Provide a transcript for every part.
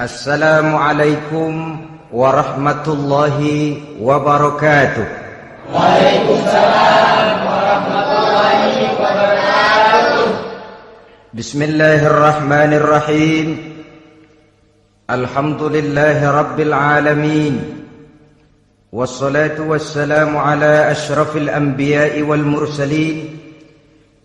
Assalamualaikum warahmatullahi wabarakatuh. Waalaikumsalam warahmatullahi wabarakatuh. Bismillahirrahmanirrahim. Alhamdulillahi rabbil alamin. Wassalatu wassalamu ala ashrafil anbiya'i wal mursalin,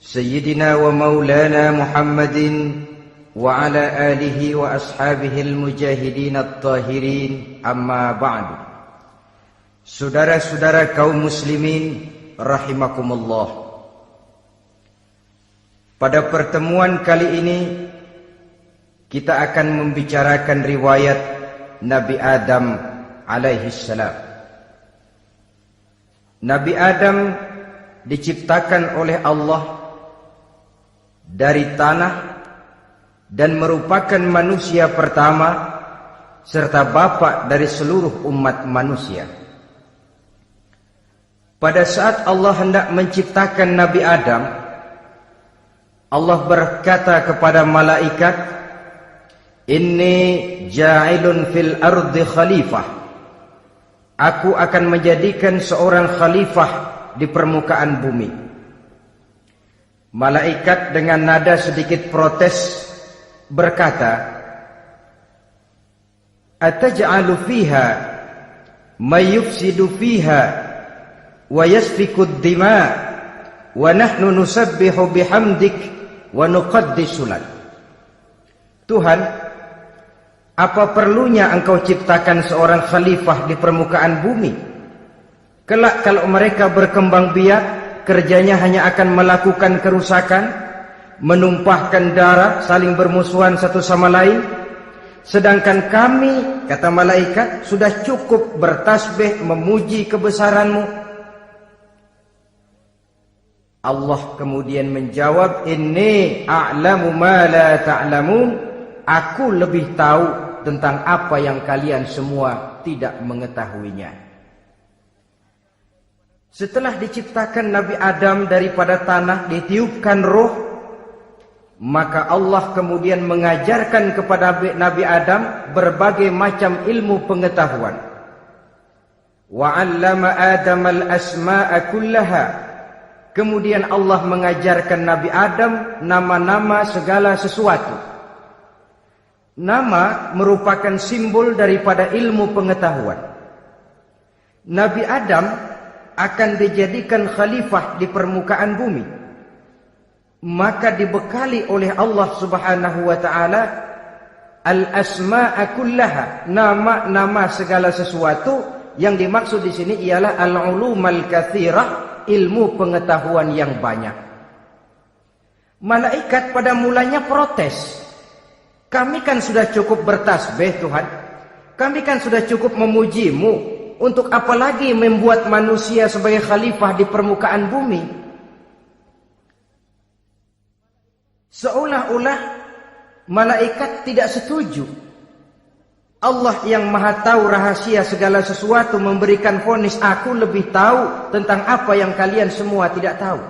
Sayyidina wa maulana Muhammadin wa ala alihi wa ashabihil mujahidin at-tahirin, amma ba'du. Saudara-saudara kaum muslimin rahimakumullah. Pada pertemuan kali ini kita akan membicarakan riwayat Nabi Adam alaihi salam. Nabi Adam diciptakan oleh Allah dari tanah dan merupakan manusia pertama serta bapa dari seluruh umat manusia. Pada saat Allah hendak menciptakan Nabi Adam, Allah berkata kepada malaikat, "Inni ja'ilun fil ardi khalifah." Aku akan menjadikan seorang khalifah di permukaan bumi. Malaikat dengan nada sedikit protes berkata, "Ataj'alu fiha may yufsidu fiha wa yasfiku ad-dima wa nahnu nusabbihu bihamdik wa nuqaddisu lak." Tuhan, apa perlunya engkau ciptakan seorang khalifah di permukaan bumi? Kelak kalau mereka berkembang biak, kerjanya hanya akan melakukan kerusakan, menumpahkan darah, saling bermusuhan satu sama lain. Sedangkan kami, kata malaikat, sudah cukup bertasbih memuji kebesaranmu. Allah kemudian menjawab, "Inni a'lamu ma la ta'lamun." Aku lebih tahu tentang apa yang kalian semua tidak mengetahuinya. Setelah diciptakan Nabi Adam daripada tanah, ditiupkan roh, maka Allah kemudian mengajarkan kepada Nabi Adam berbagai macam ilmu pengetahuan. Wa 'allama Adam al-asma'a kullaha. Kemudian Allah mengajarkan Nabi Adam nama-nama segala sesuatu. Nama merupakan simbol daripada ilmu pengetahuan. Nabi Adam akan dijadikan khalifah di permukaan bumi. Maka dibekali oleh Allah Subhanahu wa taala al-asma'a kullaha, nama-nama segala sesuatu. Yang dimaksud di sini ialah al-ulumal katsirah, ilmu pengetahuan yang banyak. Malaikat pada mulanya protes. Kami kan sudah cukup bertasbih Tuhan. Kami kan sudah cukup memujimu. Untuk apa lagi membuat manusia sebagai khalifah di permukaan bumi? Seolah-olah malaikat tidak setuju. Allah yang maha tahu rahasia segala sesuatu memberikan vonis, aku lebih tahu tentang apa yang kalian semua tidak tahu.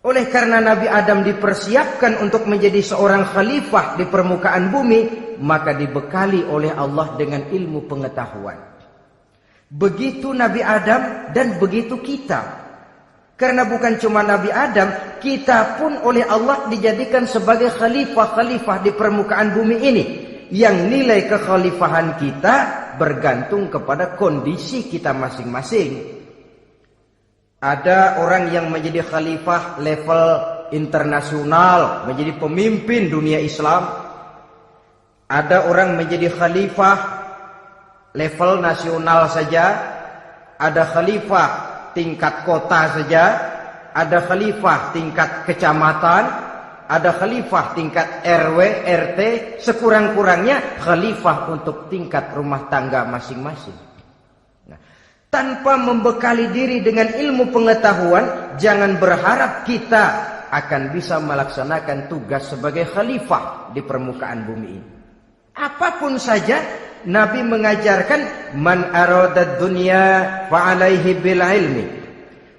Oleh karena Nabi Adam dipersiapkan untuk menjadi seorang khalifah di permukaan bumi, maka dibekali oleh Allah dengan ilmu pengetahuan. Begitu Nabi Adam dan begitu kita. Karena bukan cuma Nabi Adam, kita pun oleh Allah dijadikan sebagai khalifah-khalifah di permukaan bumi ini. Yang nilai kekhalifahan kita bergantung kepada kondisi kita masing-masing. Ada orang yang menjadi khalifah level internasional, menjadi pemimpin dunia Islam. Ada orang menjadi khalifah level nasional saja. Ada khalifah tingkat kota saja, ada khalifah tingkat kecamatan, ada khalifah tingkat RW, RT, sekurang-kurangnya khalifah untuk tingkat rumah tangga masing-masing. Nah, tanpa membekali diri dengan ilmu pengetahuan, jangan berharap kita akan bisa melaksanakan tugas sebagai khalifah di permukaan bumi ini. Apapun saja, Nabi mengajarkan man aradad dunya fa'alaihi bil ilmi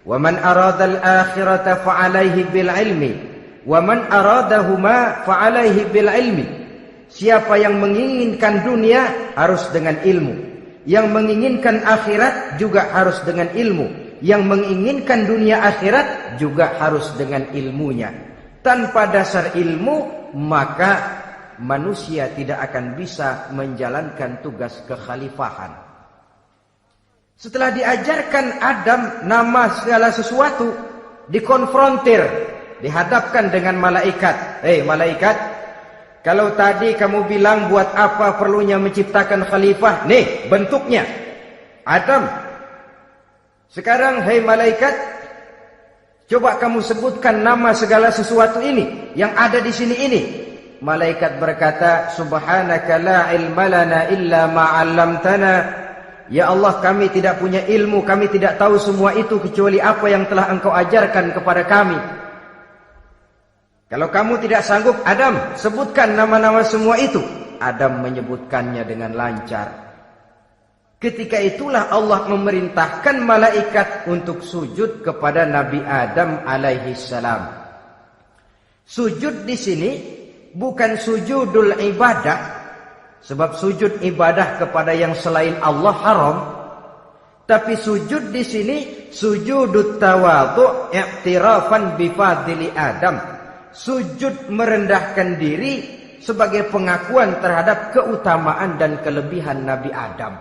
wa man aradal akhirata fa'alaihi bil ilmi wa man aradahuma fa'alaihi bil ilmi. siapa yang menginginkan dunia harus dengan ilmu, yang menginginkan akhirat juga harus dengan ilmu, yang menginginkan dunia akhirat juga harus dengan ilmunya. Tanpa dasar ilmu maka manusia tidak akan bisa menjalankan tugas kekhalifahan. Setelah diajarkan Adam nama segala sesuatu, dikonfrontir, dihadapkan dengan malaikat. Hei malaikat, kalau tadi kamu bilang buat apa perlunya menciptakan khalifah? Nih bentuknya Adam. Sekarang hei malaikat, coba kamu sebutkan nama segala sesuatu ini yang ada di sini ini. Malaikat berkata, subhanaka la ilma lana illa ma 'allamtana. Ya Allah, kami tidak punya ilmu, kami tidak tahu semua itu kecuali apa yang telah Engkau ajarkan kepada kami. Kalau kamu tidak sanggup, Adam, sebutkan nama-nama semua itu. Adam menyebutkannya dengan lancar. Ketika itulah Allah memerintahkan malaikat untuk sujud kepada Nabi Adam alaihi salam. Sujud di sini bukan sujudul ibadah, sebab sujud ibadah kepada yang selain Allah haram. Tapi sujud di sini sujudut tawadhu i'tirafan bi fadli Adam. Sujud merendahkan diri sebagai pengakuan terhadap keutamaan dan kelebihan Nabi Adam.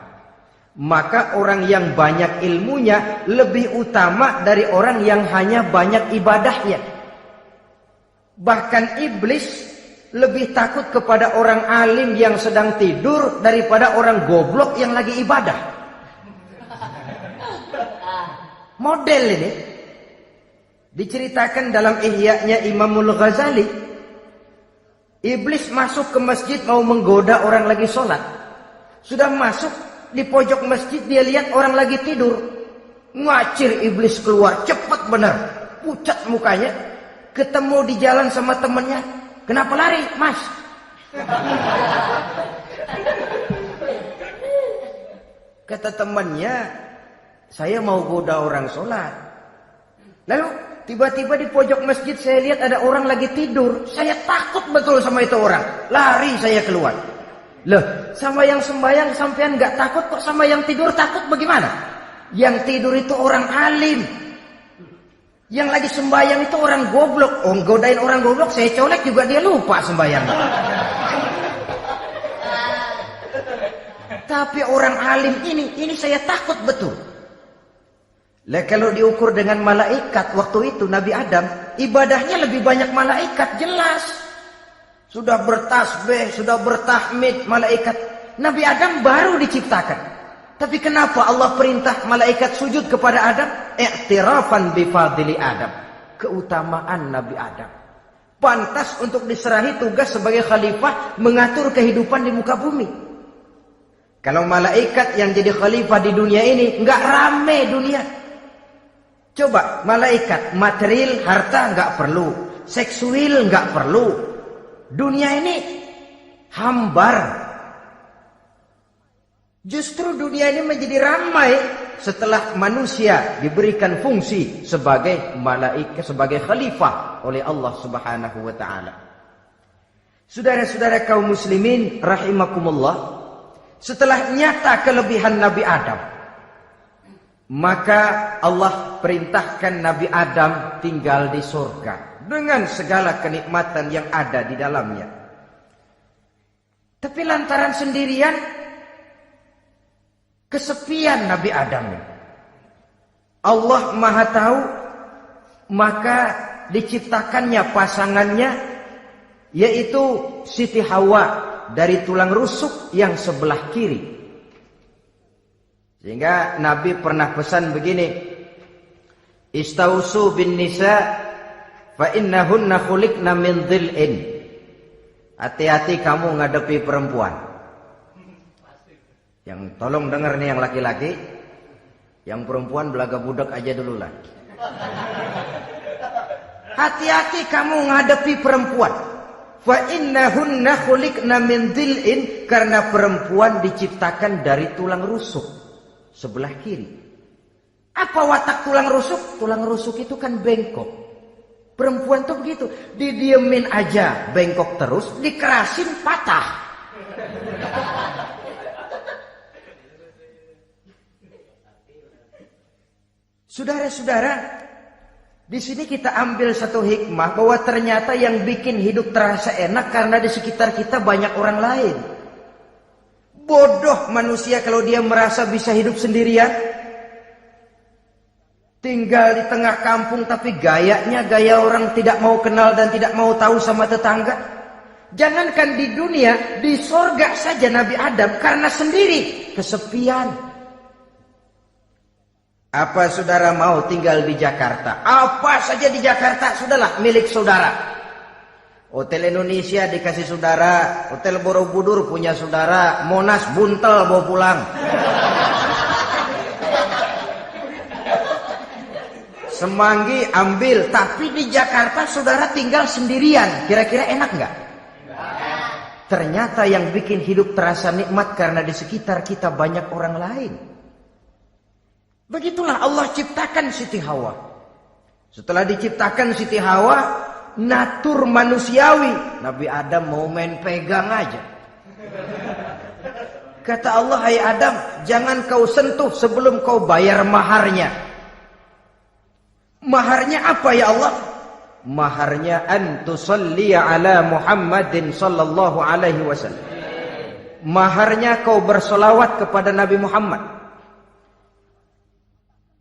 Maka orang yang banyak ilmunya lebih utama dari orang yang hanya banyak ibadahnya. Bahkan iblis lebih takut kepada orang alim yang sedang tidur daripada orang goblok yang lagi ibadah. Model ini diceritakan dalam Ihya-nya Imamul Ghazali. Iblis masuk ke masjid mau menggoda orang lagi sholat. Sudah masuk di pojok masjid, dia lihat orang lagi tidur. Ngacir iblis keluar, cepat benar, pucat mukanya. Ketemu di jalan sama temannya, kenapa lari, Mas? Kata temannya, saya mau goda orang sholat. Lalu tiba-tiba di pojok masjid saya lihat ada orang lagi tidur. Saya takut betul sama itu orang. Lari saya keluar. Loh, sama yang sembahyang sampean nggak takut kok, sama yang tidur takut bagaimana? Yang tidur itu orang alim. Yang lagi sembahyang itu orang goblok. Oh, godain orang goblok, saya colek juga dia lupa sembahyang. Tapi orang alim ini saya takut betul. Lah kalau diukur dengan malaikat waktu itu Nabi Adam, ibadahnya lebih banyak malaikat, jelas. Sudah bertasbih, sudah bertahmid malaikat. Nabi Adam baru diciptakan. Tapi kenapa Allah perintah malaikat sujud kepada Adam? I'tirafan bi fadli Adam. Keutamaan Nabi Adam. Pantas untuk diserahi tugas sebagai khalifah mengatur kehidupan di muka bumi. Kalau malaikat yang jadi khalifah di dunia ini, enggak rame dunia. Coba malaikat, material, harta enggak perlu, seksual enggak perlu. Dunia ini hambar. Justru dunia ini menjadi ramai setelah manusia diberikan fungsi sebagai malaikat, sebagai khalifah oleh Allah Subhanahu wa taala. Saudara-saudara kaum muslimin rahimakumullah, setelah nyata kelebihan Nabi Adam, maka Allah perintahkan Nabi Adam tinggal di surga dengan segala kenikmatan yang ada di dalamnya. Tapi lantaran sendirian, kesepian Nabi Adam. Allah Maha Tahu, maka diciptakannya pasangannya, yaitu Siti Hawa dari tulang rusuk yang sebelah kiri. Sehingga Nabi pernah pesan begini, Istausu bin nisa fa innahunna khuliqna min dhil'in. Hati-hati kamu ngadepi perempuan. Yang tolong dengar nih yang laki-laki, yang perempuan belaga budak aja dulu lah. Hati-hati kamu ngadepi perempuan. Fa innahunna khuliqna min dhil'in, karena perempuan diciptakan dari tulang rusuk sebelah kiri. Apa watak tulang rusuk? Tulang rusuk itu kan bengkok. Perempuan tuh begitu, didiemin aja bengkok terus, dikerasin patah. Saudara-saudara, di sini kita ambil satu hikmah bahwa ternyata yang bikin hidup terasa enak karena di sekitar kita banyak orang lain. Bodoh manusia kalau dia merasa bisa hidup sendirian. Tinggal di tengah kampung tapi gayanya gaya orang tidak mau kenal dan tidak mau tahu sama tetangga. Jangankan di dunia, di sorga saja Nabi Adam karena sendiri kesepian. Apa saudara mau tinggal di Jakarta? Apa saja di Jakarta, sudahlah milik saudara. Hotel Indonesia dikasih saudara, Hotel Borobudur punya saudara, Monas buntel bawa pulang. Semanggi ambil, tapi di Jakarta saudara tinggal sendirian. Kira-kira enak nggak? Ternyata yang bikin hidup terasa nikmat karena di sekitar kita banyak orang lain. Begitulah Allah ciptakan Siti Hawa. Setelah diciptakan Siti Hawa, natur manusiawi. Nabi Adam mau main pegang aja. Kata Allah, hai Adam, jangan kau sentuh sebelum kau bayar maharnya. Maharnya apa ya Allah? Maharnya an tusalli ala Muhammadin sallallahu alaihi wasallam. Maharnya kau bersolawat kepada Nabi Muhammad.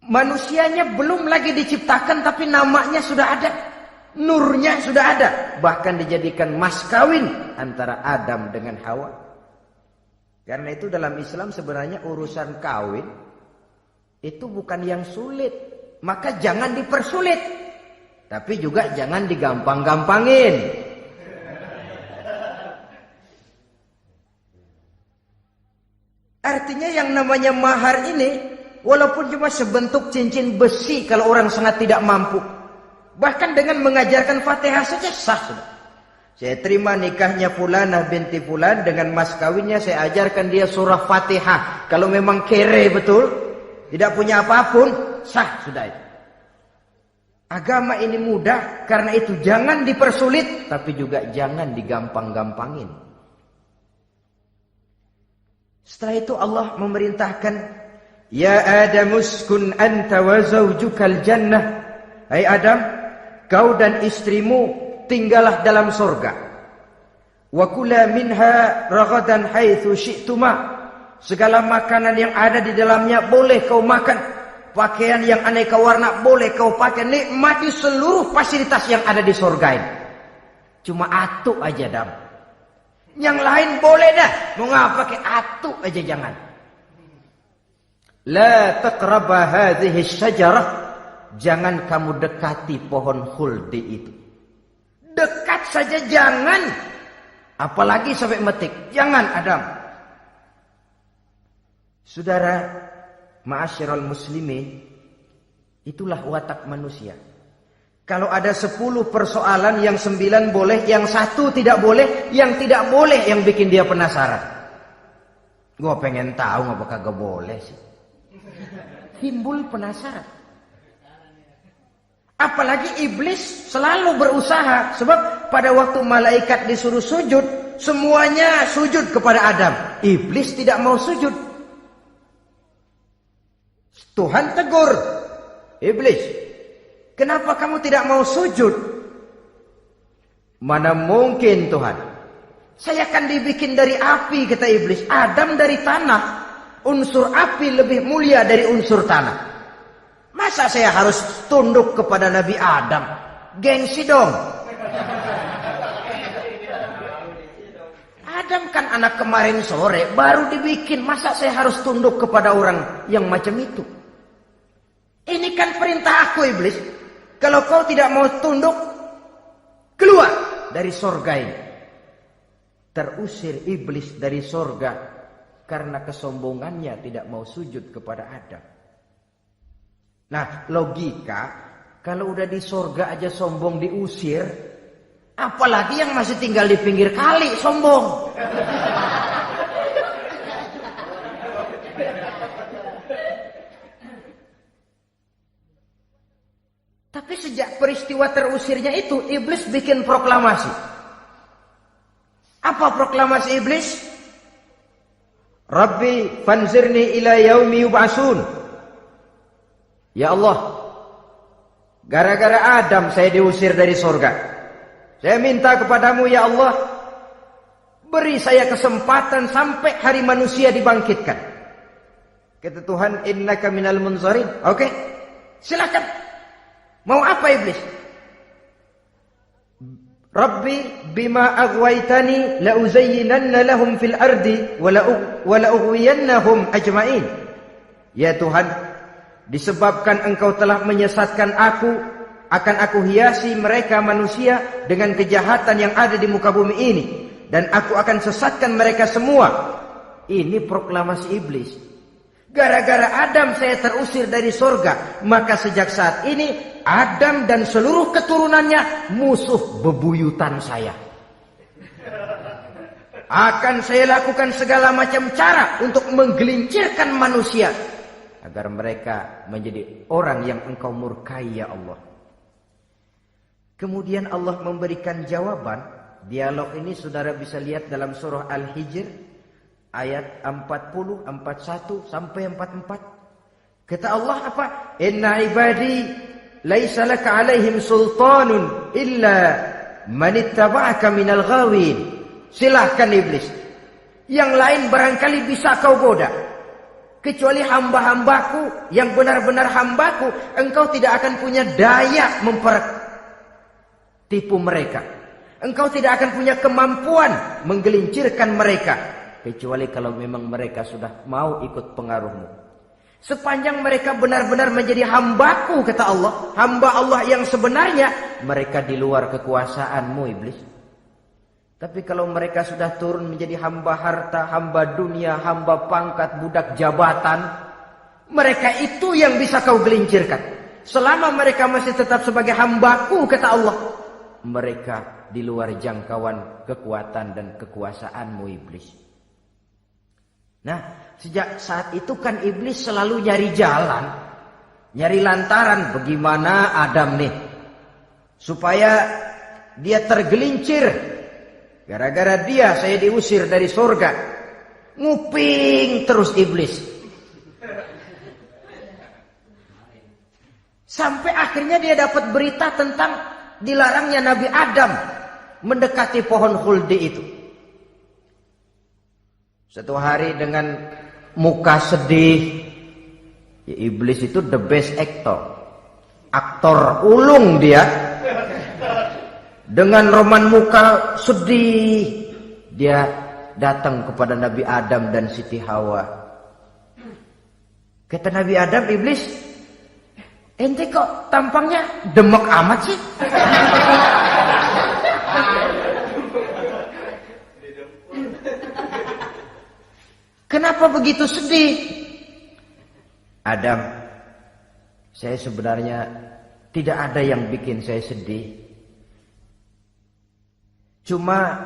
Manusianya belum lagi diciptakan tapi namanya sudah ada. Nurnya sudah ada. Bahkan dijadikan mas kawin antara Adam dengan Hawa. Karena itu dalam Islam sebenarnya urusan kawin itu bukan yang sulit. Maka jangan dipersulit. Tapi juga jangan digampang-gampangin. Artinya yang namanya mahar ini, walaupun cuma sebentuk cincin besi kalau orang sangat tidak mampu. Bahkan dengan mengajarkan Fatihah saja sah sudah. Saya terima nikahnya Fulanah binti Fulan, dengan mas kawinnya saya ajarkan dia surah Fatihah. Kalau memang kere betul, tidak punya apapun, sah sudah itu. Agama ini mudah, karena itu jangan dipersulit, tapi juga jangan digampang-gampangin. Setelah itu Allah memerintahkan, ya Adam uskun anta wa zawjukal jannah. Hai Adam, kau dan istrimu tinggallah dalam surga. Wa kula minha ragadan haitsu syi'tuma. Segala makanan yang ada di dalamnya boleh kau makan. Pakaian yang aneka warna boleh kau pakai. Nikmati seluruh fasilitas yang ada di surga ini. Cuma atuk aja Adam. Yang lain boleh dah. Mau ngapa pakai atuk aja jangan. La taqraba hadhihi syajarah. Jangan kamu dekati pohon khuldi itu. Dekat saja jangan. Apalagi sampai metik. Jangan Adam. Saudara, ma'asyiral muslimin, itulah watak manusia. Kalau ada 10 persoalan, yang 9 boleh, yang 1 tidak boleh, yang tidak boleh yang bikin dia penasaran. Gua pengen tahu ngapa kagak boleh sih. Timbul penasaran. Apalagi iblis selalu berusaha. Sebab pada waktu malaikat disuruh sujud, semuanya sujud kepada Adam. Iblis tidak mau sujud. Tuhan tegur, iblis, kenapa kamu tidak mau sujud? Mana mungkin Tuhan, saya akan dibikin dari api, kata iblis. Adam dari tanah, unsur api lebih mulia dari unsur tanah. Masa saya harus tunduk kepada Nabi Adam? Gengsi dong. Adam kan anak kemarin sore, baru dibikin. Masa saya harus tunduk kepada orang yang macam itu? Ini kan perintah aku iblis. Kalau kau tidak mau tunduk, keluar dari sorga ini. Terusir iblis dari sorga karena kesombongannya tidak mau sujud kepada Adam. Nah, logika, kalau udah di sorga aja sombong diusir, apalagi yang masih tinggal di pinggir kali sombong. Tapi sejak peristiwa terusirnya itu, iblis bikin proklamasi. Apa proklamasi iblis? Rabbi fanzirni ila yaumi yub'asun. Ya Allah, gara-gara Adam saya diusir dari surga. Saya minta kepadamu ya Allah, beri saya kesempatan sampai hari manusia dibangkitkan. Kata Tuhan, innaka minal munzarin. Oke, silakan. Mau apa iblis? Rabbi bima aghwaytani la uzayyinanna lahum fil ardi wa la ughwiyannahum ajma'in. Ya Tuhan, disebabkan engkau telah menyesatkan aku, akan aku hiasi mereka manusia dengan kejahatan yang ada di muka bumi ini, dan aku akan sesatkan mereka semua. Ini proklamasi iblis. Gara-gara Adam saya terusir dari surga, maka sejak saat ini Adam dan seluruh keturunannya musuh bebuyutan saya. Akan saya lakukan segala macam cara untuk menggelincirkan manusia agar mereka menjadi orang yang engkau murkai ya Allah. Kemudian Allah memberikan jawaban. Dialog ini saudara bisa lihat dalam surah Al-Hijr ayat 40, 41 sampai 44. Kata Allah apa? Inna ibadi laisa laka alaihim sultanun illa man ittaba'aka minal ghawin. Silahkan iblis. Yang lain barangkali bisa kau goda. Kecuali hamba-hambaku yang benar-benar hambaku, engkau tidak akan punya daya mempertipu mereka. Engkau tidak akan punya kemampuan menggelincirkan mereka. Kecuali kalau memang mereka sudah mau ikut pengaruhmu. Sepanjang mereka benar-benar menjadi hambaku, kata Allah, hamba Allah yang sebenarnya, mereka di luar kekuasaanmu iblis. Tapi kalau mereka sudah turun menjadi hamba harta, hamba dunia, hamba pangkat, budak jabatan, mereka itu yang bisa kau gelincirkan. Selama mereka masih tetap sebagai hambaku, kata Allah, mereka di luar jangkauan kekuatan dan kekuasaanmu iblis. Nah, sejak saat itu kan iblis selalu nyari jalan, nyari lantaran bagaimana Adam nih supaya dia tergelincir. Gara-gara dia saya diusir dari surga. Nguping terus iblis. Sampai akhirnya dia dapat berita tentang dilarangnya Nabi Adam mendekati pohon khuldi itu. Satu hari dengan muka sedih, ya iblis itu the best actor, aktor ulung dia. Dengan roman muka sedih, dia datang kepada Nabi Adam dan Siti Hawa. Kata Nabi Adam, iblis, ente kok tampangnya demek amat sih? Kenapa begitu sedih? Adam, saya sebenarnya tidak ada yang bikin saya sedih. Cuma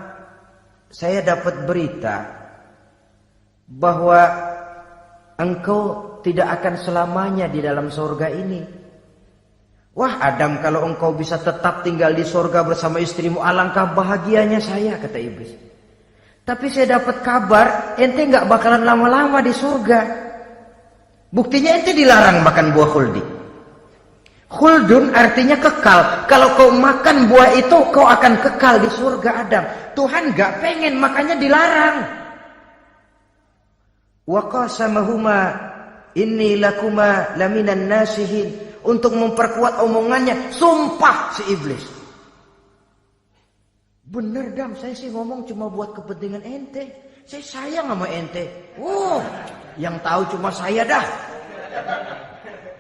saya dapat berita bahwa engkau tidak akan selamanya di dalam surga ini. Wah Adam, kalau engkau bisa tetap tinggal di surga bersama istrimu, alangkah bahagianya saya, kata iblis. Tapi saya dapat kabar ente nggak bakalan lama-lama di surga. Buktinya ente dilarang makan buah khuldi. Khuldun artinya kekal. Kalau kau makan buah itu kau akan kekal di surga Adam. Tuhan nggak pengen, makanya dilarang. Wa qasamahuma inni lakuma laminan nasihin. Untuk memperkuat omongannya, sumpah si iblis. Bener Dam, saya sih ngomong cuma buat kepentingan ente. Saya sayang sama ente. Yang tahu cuma saya dah.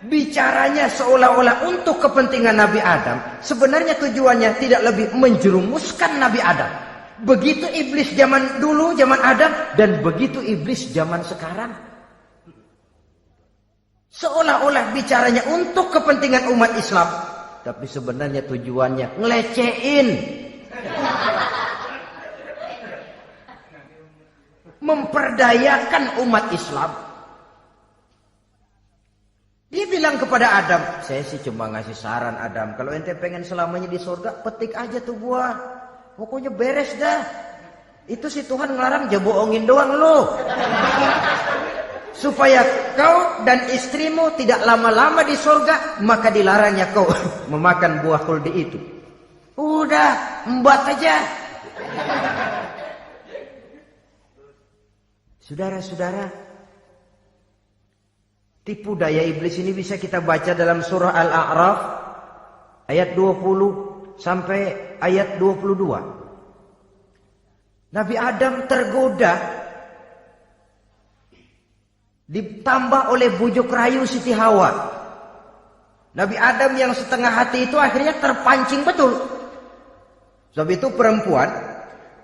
Bicaranya seolah-olah untuk kepentingan Nabi Adam. Sebenarnya tujuannya tidak lebih menjerumuskan Nabi Adam. Begitu iblis zaman dulu, zaman Adam, dan begitu iblis zaman sekarang. Seolah-olah bicaranya untuk kepentingan umat Islam, tapi sebenarnya tujuannya ngelecehin, memperdayakan umat Islam. Dia bilang kepada Adam, saya sih cuma ngasih saran Adam, kalau ente pengen selamanya di surga, petik aja tuh buah, pokoknya beres dah. Itu si Tuhan ngelarang, bohongin doang lo. supaya kau dan istrimu tidak lama-lama di surga, maka dilarangnya kau memakan buah khuldi itu. Udah, embat aja. Saudara-saudara, tipu daya iblis ini bisa kita baca dalam surah Al-A'raf ayat 20 sampai ayat 22. Nabi Adam tergoda, ditambah oleh bujuk rayu Siti Hawa. Nabi Adam yang setengah hati itu akhirnya terpancing betul. Sebab itu perempuan,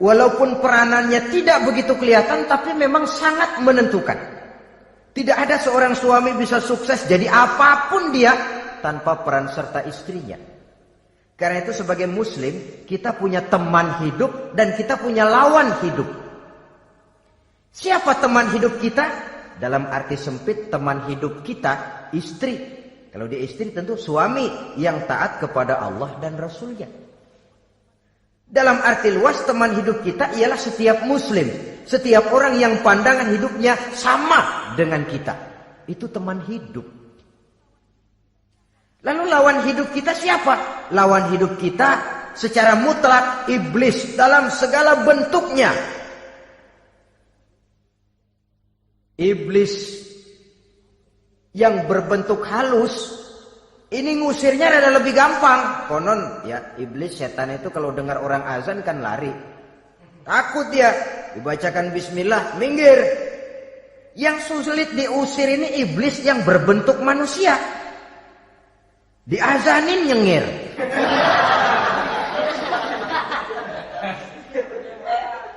walaupun peranannya tidak begitu kelihatan, tapi memang sangat menentukan. Tidak ada seorang suami bisa sukses jadi apapun dia tanpa peran serta istrinya. Karena itu sebagai muslim, kita punya teman hidup dan kita punya lawan hidup. Siapa teman hidup kita? Dalam arti sempit, teman hidup kita istri. Kalau dia istri tentu suami yang taat kepada Allah dan Rasulnya. Dalam arti luas, teman hidup kita ialah setiap muslim. Setiap orang yang pandangan hidupnya sama dengan kita. Itu teman hidup. Lalu lawan hidup kita siapa? Lawan hidup kita secara mutlak iblis dalam segala bentuknya. Iblis yang berbentuk halus, ini ngusirnya ada lebih gampang. Konon ya, iblis setan itu kalau dengar orang azan kan lari. Takut dia, dibacakan bismillah, minggir. Yang sulit diusir ini iblis yang berbentuk manusia. Diazanin nyengir.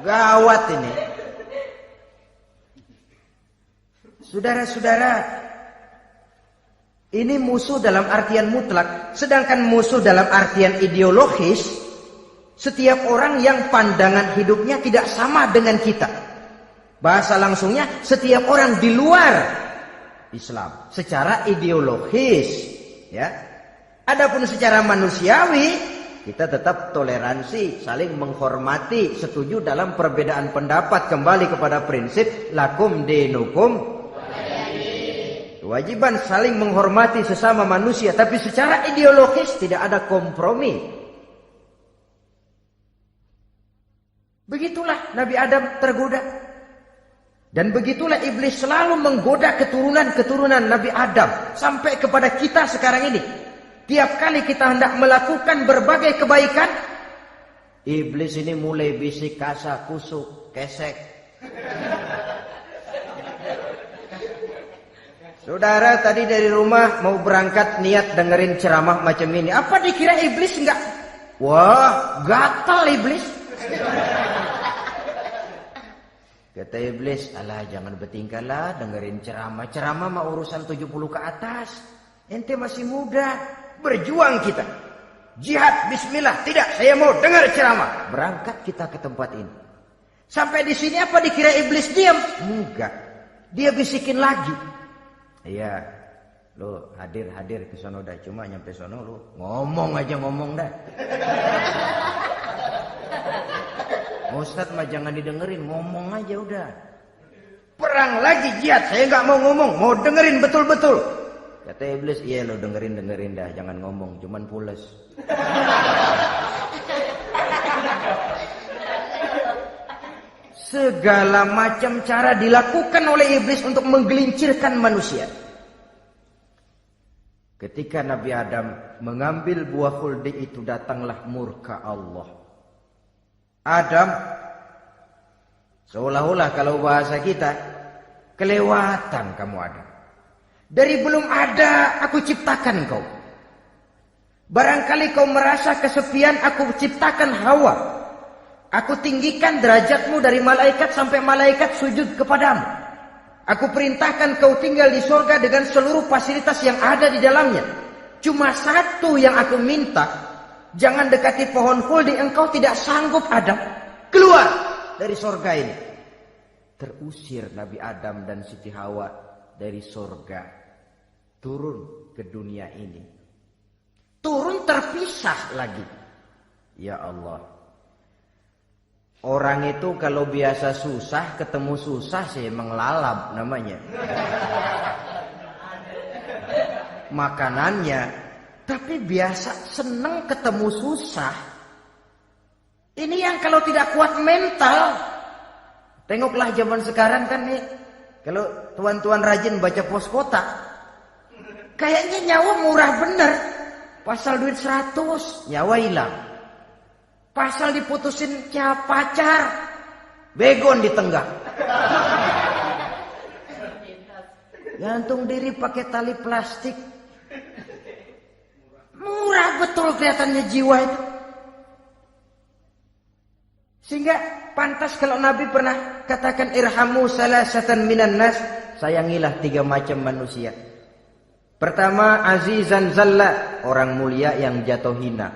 Gawat ini. Saudara-saudara, ini musuh dalam artian mutlak. Sedangkan musuh dalam artian ideologis, setiap orang yang pandangan hidupnya tidak sama dengan kita. Bahasa langsungnya, setiap orang di luar Islam secara ideologis, ya. Adapun secara manusiawi, kita tetap toleransi, saling menghormati, setuju dalam perbedaan pendapat, kembali kepada prinsip lakum dinukum. Kewajiban saling menghormati sesama manusia, tapi secara ideologis tidak ada kompromi. Begitulah Nabi Adam tergoda. Dan begitulah iblis selalu menggoda keturunan-keturunan Nabi Adam sampai kepada kita sekarang ini. Tiap kali kita hendak melakukan berbagai kebaikan, iblis ini mulai bisik kasa, kusuk, kesek. Saudara tadi dari rumah mau berangkat niat dengerin ceramah macam ini. Apa dikira iblis enggak? Wah, gatal iblis. Kata iblis, alah jangan bertingkah lah dengerin ceramah. Ceramah mah urusan 70 ke atas. Ente masih muda. Berjuang kita. Jihad, bismillah. Tidak, saya mau dengar ceramah. Berangkat kita ke tempat ini. Sampai di sini apa dikira iblis diam? Enggak. Dia bisikin lagi. Iya, lo hadir ke sono dah. Cuma nyampe sono lo ngomong aja ngomong dah. Ustadz mah jangan didengerin, ngomong aja udah. Perang lagi jihad, saya nggak mau ngomong, mau dengerin betul-betul. Kata iblis, iya lo dengerin dah, jangan ngomong, cuman pules. Segala macam cara dilakukan oleh iblis untuk menggelincirkan manusia. Ketika Nabi Adam mengambil buah khuldi itu, datanglah murka Allah. Adam, seolah-olah kalau bahasa kita, kelewatan kamu Adam. Dari belum ada aku ciptakan kau. Barangkali kau merasa kesepian, aku ciptakan Hawa. Aku tinggikan derajatmu dari malaikat sampai malaikat sujud kepadamu. Aku perintahkan kau tinggal di surga dengan seluruh fasilitas yang ada di dalamnya. Cuma satu yang aku minta, jangan dekati pohon khuldi, engkau tidak sanggup Adam. Keluar dari surga ini. Terusir Nabi Adam dan Siti Hawa dari surga. Turun ke dunia ini. Turun terpisah lagi. Ya Allah. Orang itu kalau biasa susah, ketemu susah sih menglalap namanya. Makanannya, tapi biasa seneng ketemu susah. Ini yang kalau tidak kuat mental. Tengoklah zaman sekarang kan nih, kalau tuan-tuan rajin baca pos kotak, kayaknya nyawa murah bener. Pasal duit 100, nyawa hilang. Pasal diputusin pacar, begon di tengah. Gantung diri pakai tali plastik. Murah betul kelihatannya jiwa itu. Sehingga pantas kalau Nabi pernah katakan irhamu salasatan minan nas, sayangilah 3 macam manusia. Pertama, azizan zalla, orang mulia yang jatuh hina.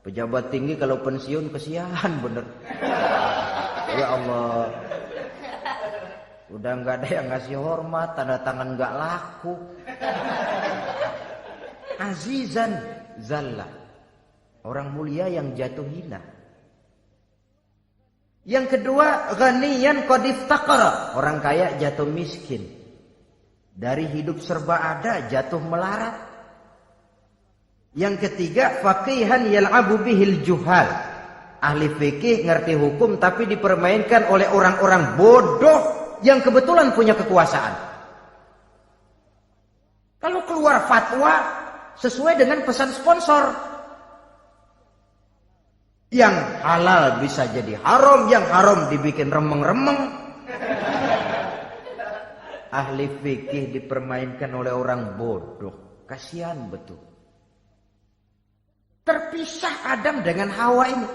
Pejabat tinggi kalau pensiun kesian bener. Ya Allah, udah nggak ada yang ngasih hormat, tanda tangan nggak laku. Azizan zalla, orang mulia yang jatuh hina. Yang kedua, ghaniyan qad iftaqara, orang kaya jatuh miskin. Dari hidup serba ada jatuh melarat. Yang ketiga, faqihan yal'abu bihil juhal, ahli fikih ngerti hukum tapi dipermainkan oleh orang-orang bodoh yang kebetulan punya kekuasaan. Kalau keluar fatwa sesuai dengan pesan sponsor, yang halal bisa jadi haram, yang haram dibikin remeng-remeng. Ahli fikih dipermainkan oleh orang bodoh, kasihan betul. Terpisah Adam dengan Hawa ini.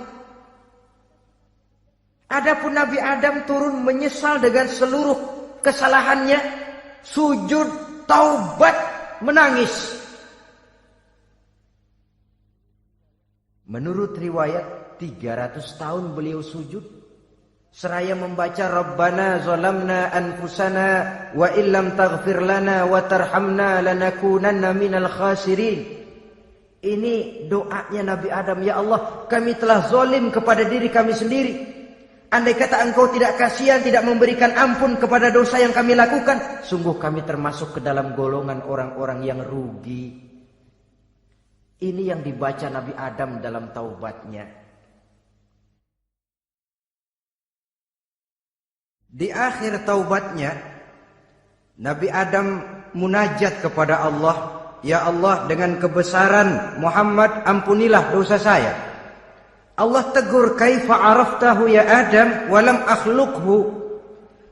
Adapun Nabi Adam turun menyesal dengan seluruh kesalahannya, sujud, taubat, menangis. Menurut riwayat 300 tahun beliau sujud seraya membaca Rabbana zalamna anfusana wa illam taghfir lana wa tarhamna lanakunanna minal khasirin. Ini doanya Nabi Adam, ya Allah, kami telah zalim kepada diri kami sendiri. Andai kata Engkau tidak kasihan, tidak memberikan ampun kepada dosa yang kami lakukan, sungguh kami termasuk ke dalam golongan orang-orang yang rugi. Ini yang dibaca Nabi Adam dalam taubatnya. Di akhir taubatnya, Nabi Adam munajat kepada Allah, ya Allah, dengan kebesaran Muhammad ampunilah dosa saya. Allah tegur, kaifa araftahu ya Adam walam akhluqhu.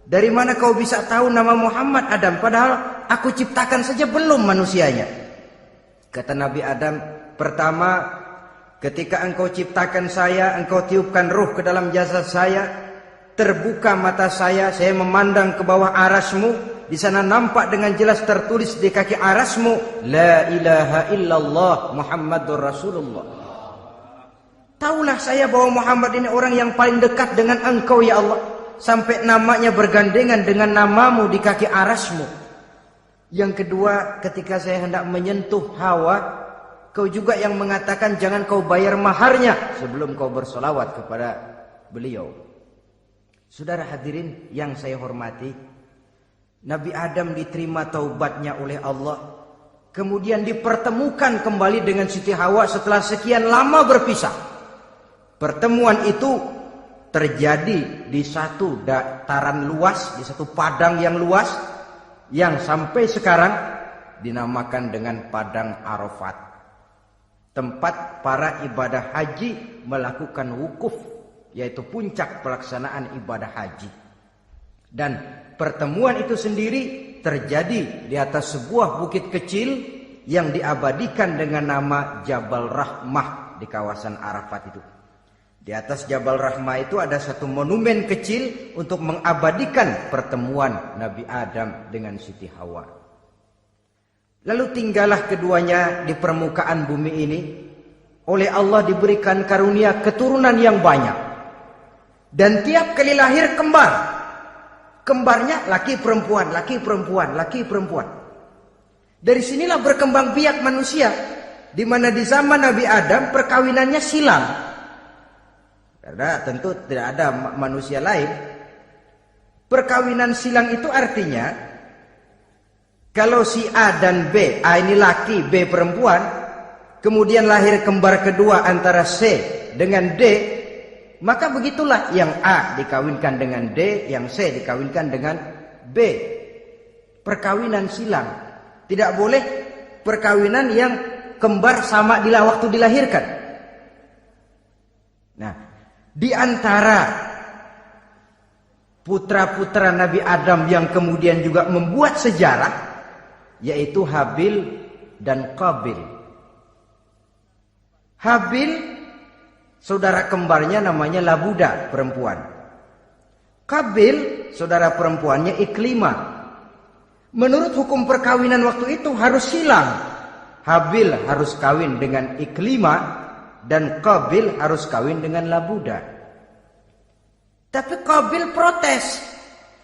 Dari mana kau bisa tahu nama Muhammad Adam padahal aku ciptakan saja belum manusianya. Kata Nabi Adam, pertama, ketika engkau ciptakan saya, engkau tiupkan ruh ke dalam jasad saya, terbuka mata saya memandang ke bawah arasmu. Di sana nampak dengan jelas tertulis di kaki arasmu, la ilaha illallah Muhammadur Rasulullah. Taulah saya bahwa Muhammad ini orang yang paling dekat dengan engkau ya Allah, sampai namanya bergandengan dengan namamu di kaki arasmu. Yang kedua, ketika saya hendak menyentuh Hawa, kau juga yang mengatakan jangan kau bayar maharnya sebelum kau bersolawat kepada beliau. Saudara hadirin yang saya hormati, Nabi Adam diterima taubatnya oleh Allah. Kemudian dipertemukan kembali dengan Siti Hawa setelah sekian lama berpisah. Pertemuan itu terjadi di satu dataran luas, di satu padang yang luas, yang sampai sekarang dinamakan dengan Padang Arafat. Tempat para ibadah haji melakukan wukuf, yaitu puncak pelaksanaan ibadah haji. Dan pertemuan itu sendiri terjadi di atas sebuah bukit kecil yang diabadikan dengan nama Jabal Rahmah di kawasan Arafat itu. Di atas Jabal Rahmah itu ada satu monumen kecil untuk mengabadikan pertemuan Nabi Adam dengan Siti Hawa. Lalu tinggallah keduanya di permukaan bumi ini. Oleh Allah diberikan karunia keturunan yang banyak. Dan tiap kali lahir kembar. Kembarnya laki perempuan, laki perempuan, laki perempuan. Dari sinilah berkembang biak manusia, di mana di zaman Nabi Adam perkawinannya silang. Karena tentu tidak ada manusia lain. Perkawinan silang itu artinya kalau si A dan B, A ini laki, B perempuan, kemudian lahir kembar kedua antara C dengan D, maka begitulah yang A dikawinkan dengan D, yang C dikawinkan dengan B. Perkawinan silang. Tidak boleh perkawinan yang kembar sama waktu dilahirkan. Nah, di antara putra-putra Nabi Adam yang kemudian juga membuat sejarah, yaitu Habil dan Qabil. Habil, saudara kembarnya namanya Labuda, perempuan. Qabil, saudara perempuannya Iklimah. Menurut hukum perkawinan waktu itu harus silang. Habil harus kawin dengan Iklimah dan Qabil harus kawin dengan Labuda. Tapi Qabil protes.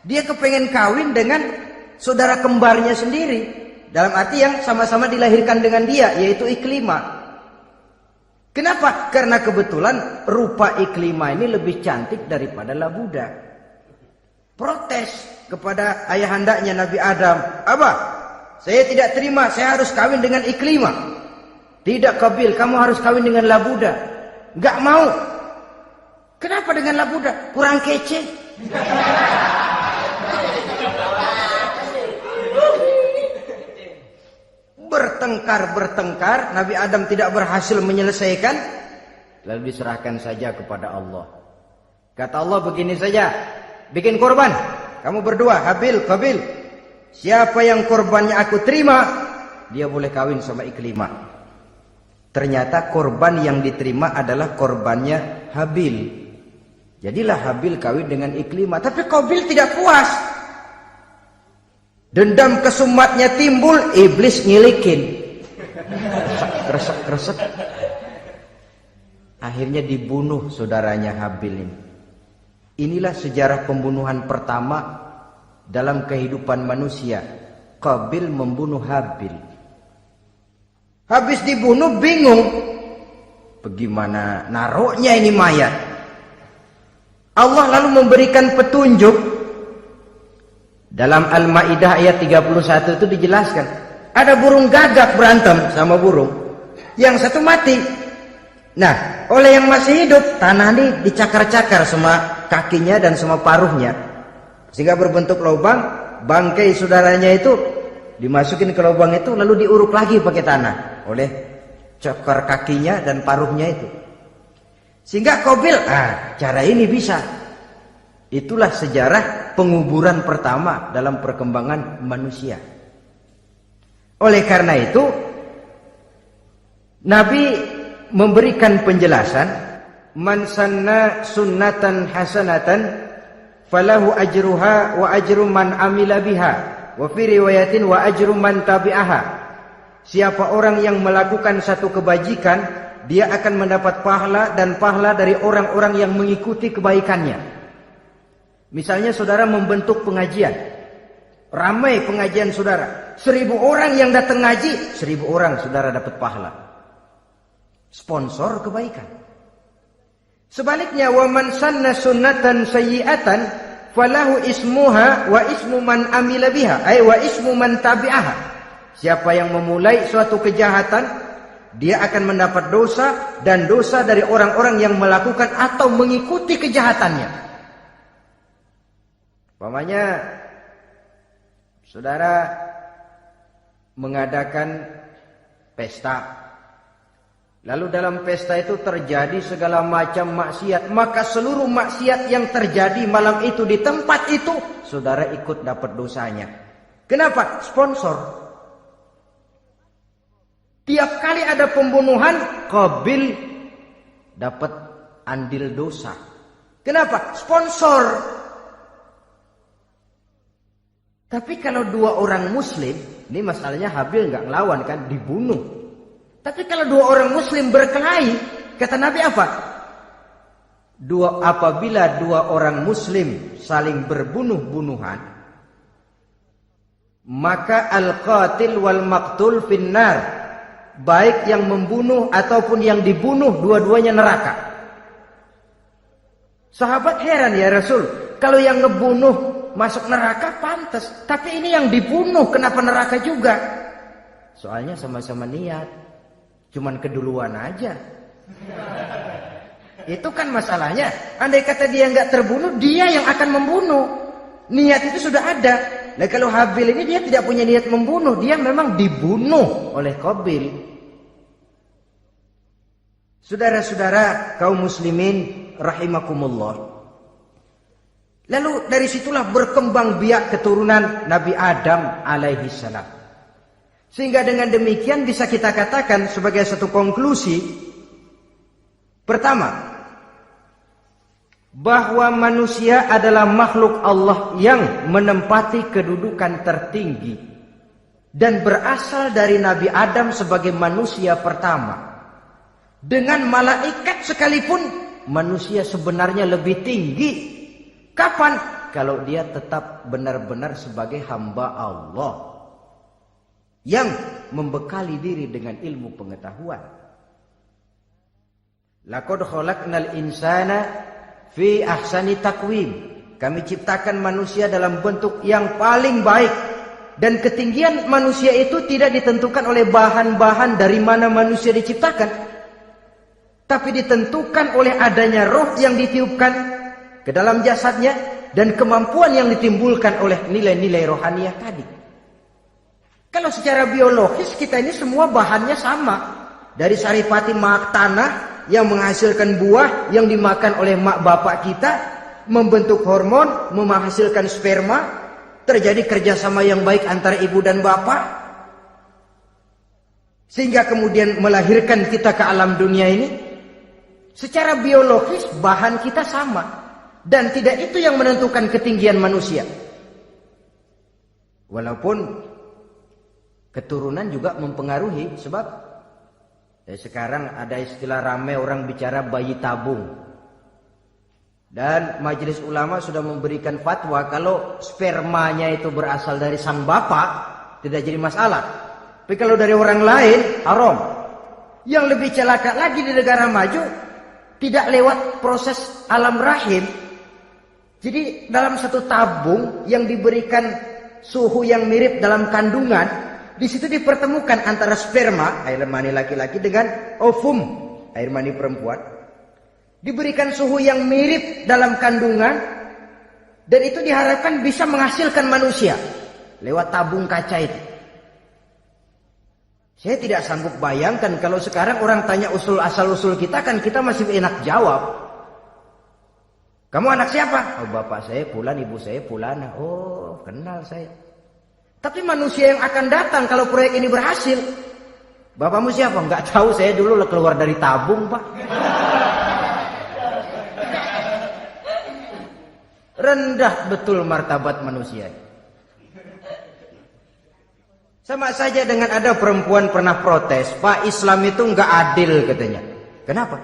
Dia kepengen kawin dengan saudara kembarnya sendiri. Dalam arti yang sama-sama dilahirkan dengan dia, yaitu Iklimah. Kenapa? Karena kebetulan rupa Iklimah ini lebih cantik daripada Labuda. Protes kepada ayahandanya Nabi Adam. Abah, saya tidak terima, saya harus kawin dengan Iklimah. Tidak Qabil, kamu harus kawin dengan Labuda. Gak mau. Kenapa dengan Labuda? Kurang kece. Bertengkar, Nabi Adam tidak berhasil menyelesaikan, lalu diserahkan saja kepada Allah. Kata Allah begini saja, bikin korban. Kamu berdua, Habil, Qabil. Siapa yang korbannya aku terima, dia boleh kawin sama Iklimah. Ternyata korban yang diterima adalah korbannya Habil. Jadilah Habil kawin dengan Iklimah. Tapi Qabil tidak puas. Dendam kesumatnya timbul, iblis ngilikin. Kresek. Akhirnya dibunuh saudaranya Habil ini. Inilah sejarah pembunuhan pertama dalam kehidupan manusia. Qabil membunuh Habil. Habis dibunuh bingung. Bagaimana naruhnya ini mayat? Allah lalu memberikan petunjuk. Dalam Al-Maidah ayat 31 itu dijelaskan. Ada burung gagak berantem sama burung. Yang satu mati. Nah, oleh yang masih hidup, tanah ini dicakar-cakar sama kakinya dan sama paruhnya. Sehingga berbentuk lubang, bangkai saudaranya itu dimasukin ke lubang itu lalu diuruk lagi pakai tanah. Oleh cakar kakinya dan paruhnya itu. Sehingga Qabil, cara ini bisa. Itulah sejarah penguburan pertama dalam perkembangan manusia. Oleh karena itu, Nabi memberikan penjelasan, man sanna sunnatan hasanatan falahu ajruha wa ajru man amila biha wa fi riwayatin wa ajru man tabi'aha. Siapa orang yang melakukan satu kebajikan, dia akan mendapat pahala dan pahala dari orang-orang yang mengikuti kebaikannya. Misalnya saudara membentuk pengajian. Ramai pengajian saudara. 1000 orang yang datang ngaji, 1000 orang saudara dapat pahala. Sponsor kebaikan. Sebaliknya, wa man sanna sunnatan sayyi'atan falahu ismuha wa ismu man amila biha, ay wa ismu man tabi'aha. Siapa yang memulai suatu kejahatan, dia akan mendapat dosa dan dosa dari orang-orang yang melakukan atau mengikuti kejahatannya. Umpamanya saudara mengadakan pesta. Lalu dalam pesta itu terjadi segala macam maksiat, maka seluruh maksiat yang terjadi malam itu di tempat itu, saudara ikut dapat dosanya. Kenapa? Sponsor. Tiap kali ada pembunuhan, Qabil dapat andil dosa. Kenapa? Sponsor. Tapi kalau 2 orang muslim, ini masalahnya Habil nggak ngelawan kan, dibunuh. Tapi kalau 2 orang muslim berkelahi, kata Nabi apa? Apabila 2 orang muslim saling berbunuh-bunuhan, maka al-qatil wal maqtul finnar. Baik yang membunuh ataupun yang dibunuh, dua-duanya neraka. Sahabat heran, ya Rasul, kalau yang ngebunuh masuk neraka pantas, tapi ini yang dibunuh kenapa neraka juga? Soalnya sama-sama niat, cuman keduluan aja. Itu kan masalahnya. Andai kata dia nggak terbunuh, dia yang akan membunuh. Niat itu sudah ada. Nah kalau Habil ini dia tidak punya niat membunuh, dia memang dibunuh oleh Qabil. Saudara-saudara kaum muslimin rahimakumullah. Lalu dari situlah berkembang biak keturunan Nabi Adam alaihi salam. Sehingga dengan demikian bisa kita katakan sebagai satu konklusi. Pertama, bahwa manusia adalah makhluk Allah yang menempati kedudukan tertinggi dan berasal dari Nabi Adam sebagai manusia pertama. Dengan malaikat sekalipun manusia sebenarnya lebih tinggi. Kapan? Kalau dia tetap benar-benar sebagai hamba Allah yang membekali diri dengan ilmu pengetahuan. Laqad khalaqnal insana fi ahsani takwim. Kami ciptakan manusia dalam bentuk yang paling baik. Dan ketinggian manusia itu tidak ditentukan oleh bahan-bahan dari mana manusia diciptakan, tapi ditentukan oleh adanya roh yang ditiupkan ke dalam jasadnya dan kemampuan yang ditimbulkan oleh nilai-nilai rohaniah tadi. Kalau secara biologis kita ini semua bahannya sama. Dari saripati mak tanah yang menghasilkan buah yang dimakan oleh mak bapak kita, membentuk hormon, menghasilkan sperma, terjadi kerjasama yang baik antara ibu dan bapak, sehingga kemudian melahirkan kita ke alam dunia ini. Secara biologis bahan kita sama, dan tidak itu yang menentukan ketinggian manusia. Walaupun keturunan juga mempengaruhi, sebab sekarang ada istilah ramai orang bicara bayi tabung. Dan majelis ulama sudah memberikan fatwa kalau spermanya itu berasal dari sang bapak, tidak jadi masalah. Tapi kalau dari orang lain, haram. Yang lebih celaka lagi di negara maju, tidak lewat proses alam rahim. Jadi dalam satu tabung yang diberikan suhu yang mirip dalam kandungan, di situ dipertemukan antara sperma, air mani laki-laki, dengan ovum, air mani perempuan. Diberikan suhu yang mirip dalam kandungan, dan itu diharapkan bisa menghasilkan manusia lewat tabung kaca itu. Saya tidak sanggup bayangkan kalau sekarang orang tanya usul asal-usul kita, kan kita masih enak jawab. Kamu anak siapa? Oh, bapak saya Fulan, ibu saya Fulana. Oh, kenal saya. Tapi manusia yang akan datang kalau proyek ini berhasil, bapakmu siapa? Enggak tahu, saya dulu keluar dari tabung, Pak. Rendah betul martabat manusia. Sama saja dengan ada perempuan pernah protes, Pak, Islam itu enggak adil katanya. Kenapa?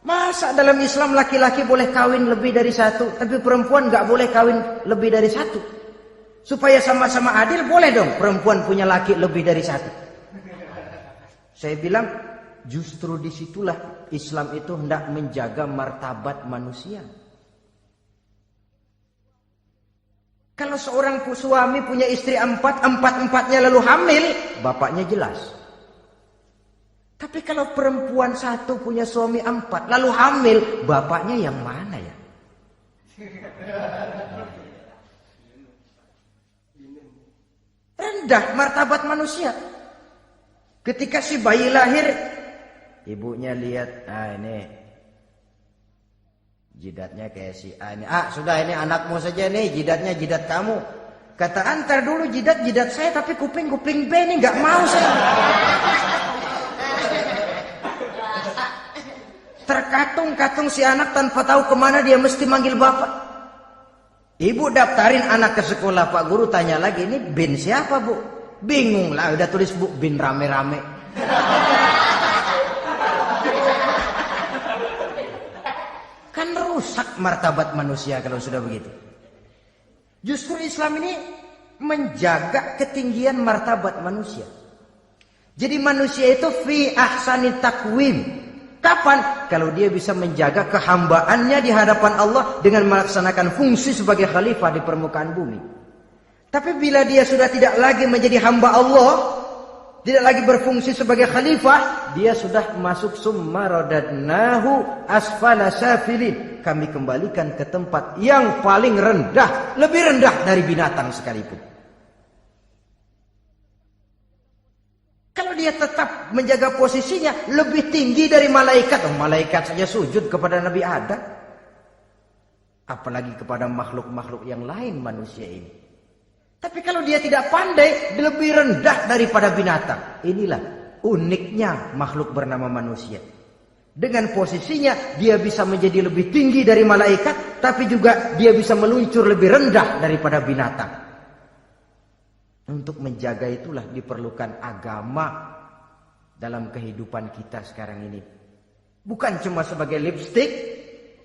Masa dalam Islam laki-laki boleh kawin lebih dari satu, tapi perempuan enggak boleh kawin lebih dari satu? Supaya sama-sama adil, boleh dong perempuan punya laki lebih dari satu. Saya bilang justru disitulah Islam itu hendak menjaga martabat manusia. Kalau seorang suami punya istri empat-empatnya lalu hamil, bapaknya jelas. Tapi kalau perempuan satu punya suami 4 lalu hamil, bapaknya yang mana ya? Rendah martabat manusia. Ketika si bayi lahir, ibunya lihat, ini jidatnya kayak si A ini. Sudah, ini anakmu saja nih, jidatnya jidat kamu. Kata, antar dulu jidat saya, tapi kuping B ini nggak mau saya. Terkatung-katung si anak tanpa tahu kemana dia mesti manggil bapak. Ibu daftarin anak ke sekolah, Pak Guru tanya lagi, ini bin siapa, Bu? Bingung lah, udah tulis, Bu, bin rame-rame. Kan rusak martabat manusia kalau sudah begitu. Justru Islam ini menjaga ketinggian martabat manusia. Jadi manusia itu fi ahsani takwim, Kapan? Kalau dia bisa menjaga kehambaannya di hadapan Allah dengan melaksanakan fungsi sebagai khalifah di permukaan bumi. Tapi bila dia sudah tidak lagi menjadi hamba Allah, tidak lagi berfungsi sebagai khalifah, dia sudah masuk summa radadnahu asfala safilin. Kami kembalikan ke tempat yang paling rendah, lebih rendah dari binatang sekalipun. Kalau dia tetap menjaga posisinya lebih tinggi dari malaikat, malaikat saja sujud kepada Nabi Adam, apalagi kepada makhluk-makhluk yang lain manusia ini. Tapi kalau dia tidak pandai, lebih rendah daripada binatang. Inilah uniknya makhluk bernama manusia. Dengan posisinya dia bisa menjadi lebih tinggi dari malaikat, tapi juga dia bisa meluncur lebih rendah daripada binatang. Untuk menjaga itulah diperlukan agama dalam kehidupan kita sekarang ini. Bukan cuma sebagai lipstick,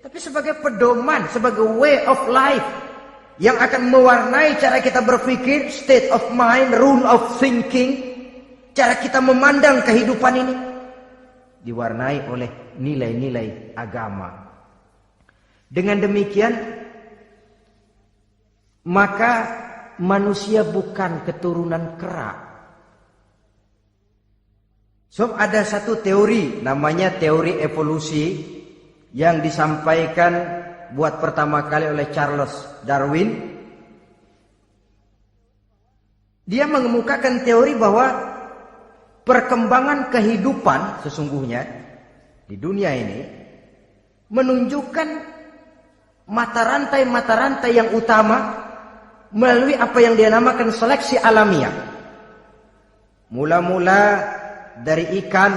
tapi sebagai pedoman, sebagai way of life yang akan mewarnai cara kita berpikir, state of mind, rule of thinking, cara kita memandang kehidupan ini diwarnai oleh nilai-nilai agama. Dengan demikian, maka manusia bukan keturunan kera. So, ada satu teori namanya teori evolusi yang disampaikan buat pertama kali oleh Charles Darwin. Dia mengemukakan teori bahwa perkembangan kehidupan sesungguhnya di dunia ini menunjukkan mata rantai yang utama melalui apa yang dia namakan seleksi alamiah. Mula-mula dari ikan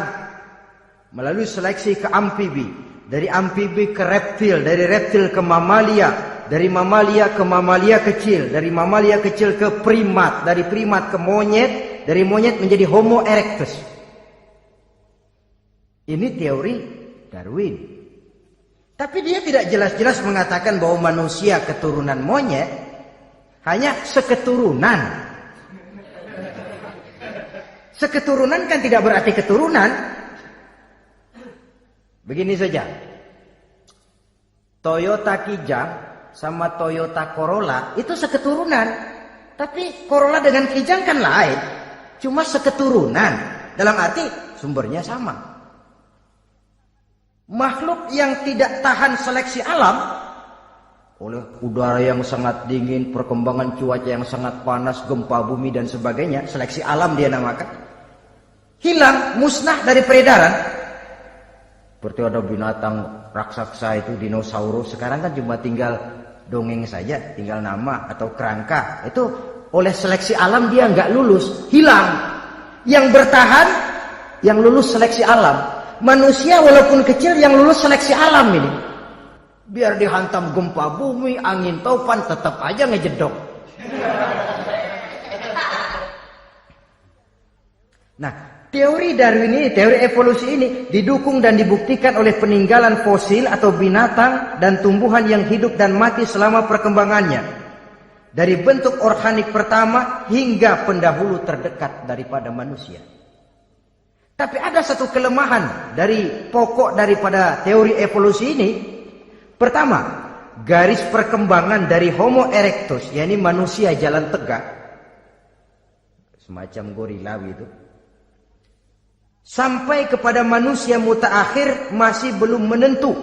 melalui seleksi ke amfibi, dari amfibi ke reptil, dari reptil ke mamalia, dari mamalia ke mamalia kecil, dari mamalia kecil ke primat, dari primat ke monyet, dari monyet menjadi Homo erectus. Ini teori Darwin. Tapi dia tidak jelas-jelas mengatakan bahwa manusia keturunan monyet, hanya seketurunan. Seketurunan kan tidak berarti keturunan. Begini saja. Toyota Kijang sama Toyota Corolla itu seketurunan. Tapi Corolla dengan Kijang kan lain. Cuma seketurunan. Dalam arti sumbernya sama. Makhluk yang tidak tahan seleksi alam oleh udara yang sangat dingin, perkembangan cuaca yang sangat panas, gempa bumi dan sebagainya, seleksi alam dia namakan, hilang, musnah dari peredaran. Seperti ada binatang raksasa itu dinosaurus, sekarang kan cuma tinggal dongeng saja, tinggal nama atau kerangka. Itu oleh seleksi alam dia nggak lulus, hilang. Yang bertahan, yang lulus seleksi alam. Manusia walaupun kecil yang lulus seleksi alam ini. Biar dihantam gempa bumi, angin topan, tetap aja ngejedok. Nah, teori Darwin ini, teori evolusi ini didukung dan dibuktikan oleh peninggalan fosil atau binatang dan tumbuhan yang hidup dan mati selama perkembangannya. Dari bentuk organik pertama hingga pendahulu terdekat daripada manusia. Tapi ada satu kelemahan dari pokok daripada teori evolusi ini. Pertama, garis perkembangan dari Homo erectus, yakni manusia jalan tegak, semacam gorilawi itu, sampai kepada manusia mutaakhir masih belum menentu.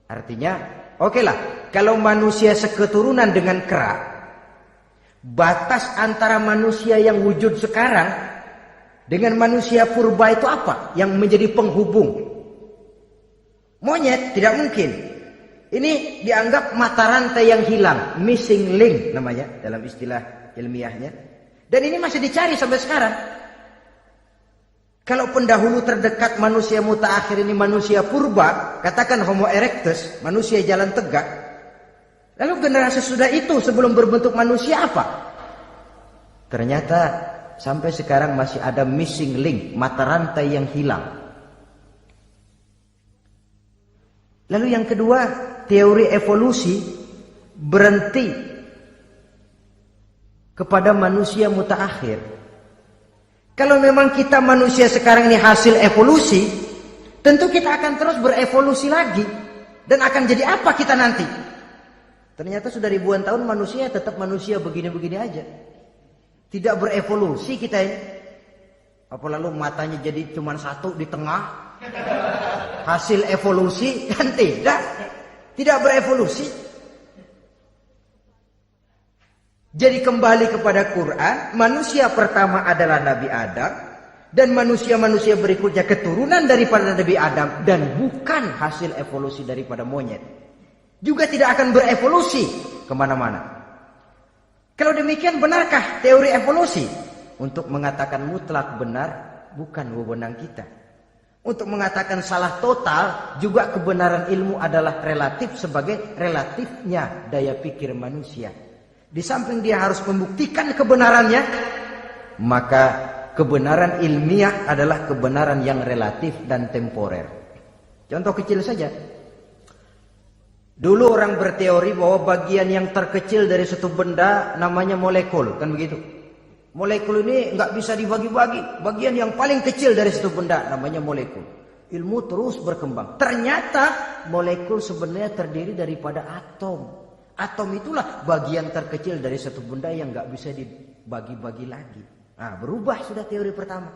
Artinya, okelah, kalau manusia seketurunan dengan kera, batas antara manusia yang wujud sekarang dengan manusia purba itu apa? Yang menjadi penghubung. Monyet tidak mungkin. Ini dianggap mata rantai yang hilang, missing link namanya dalam istilah ilmiahnya. Dan ini masih dicari sampai sekarang. Kalau pendahulu terdekat manusia mutaakhir ini manusia purba, katakan Homo erectus, manusia jalan tegak. Lalu generasi sudah itu sebelum berbentuk manusia apa? Ternyata sampai sekarang masih ada missing link, mata rantai yang hilang. Lalu yang kedua, teori evolusi berhenti kepada manusia mutaakhir. Kalau memang kita manusia sekarang ini hasil evolusi, tentu kita akan terus berevolusi lagi. Dan akan jadi apa kita nanti? Ternyata sudah ribuan tahun manusia tetap manusia begini-begini aja. Tidak berevolusi kita ini. Apa lalu matanya jadi cuma satu di tengah? Hasil evolusi? Kan tidak. Tidak berevolusi. Jadi kembali kepada Quran, manusia pertama adalah Nabi Adam. Dan manusia-manusia berikutnya keturunan daripada Nabi Adam. Dan bukan hasil evolusi daripada monyet. Juga tidak akan berevolusi kemana-mana. Kalau demikian benarkah teori evolusi? Untuk mengatakan mutlak benar bukan wewenang kita. Untuk mengatakan salah total juga kebenaran ilmu adalah relatif sebagai relatifnya daya pikir manusia. Di samping dia harus membuktikan kebenarannya, maka kebenaran ilmiah adalah kebenaran yang relatif dan temporer. Contoh kecil saja. Dulu orang berteori bahwa bagian yang terkecil dari suatu benda namanya molekul, kan begitu? Molekul ini nggak bisa dibagi-bagi. Bagian yang paling kecil dari suatu benda namanya molekul. Ilmu terus berkembang. Ternyata molekul sebenarnya terdiri daripada atom. Atom itulah bagian terkecil dari suatu benda yang nggak bisa dibagi-bagi lagi. Nah, berubah sudah teori pertama.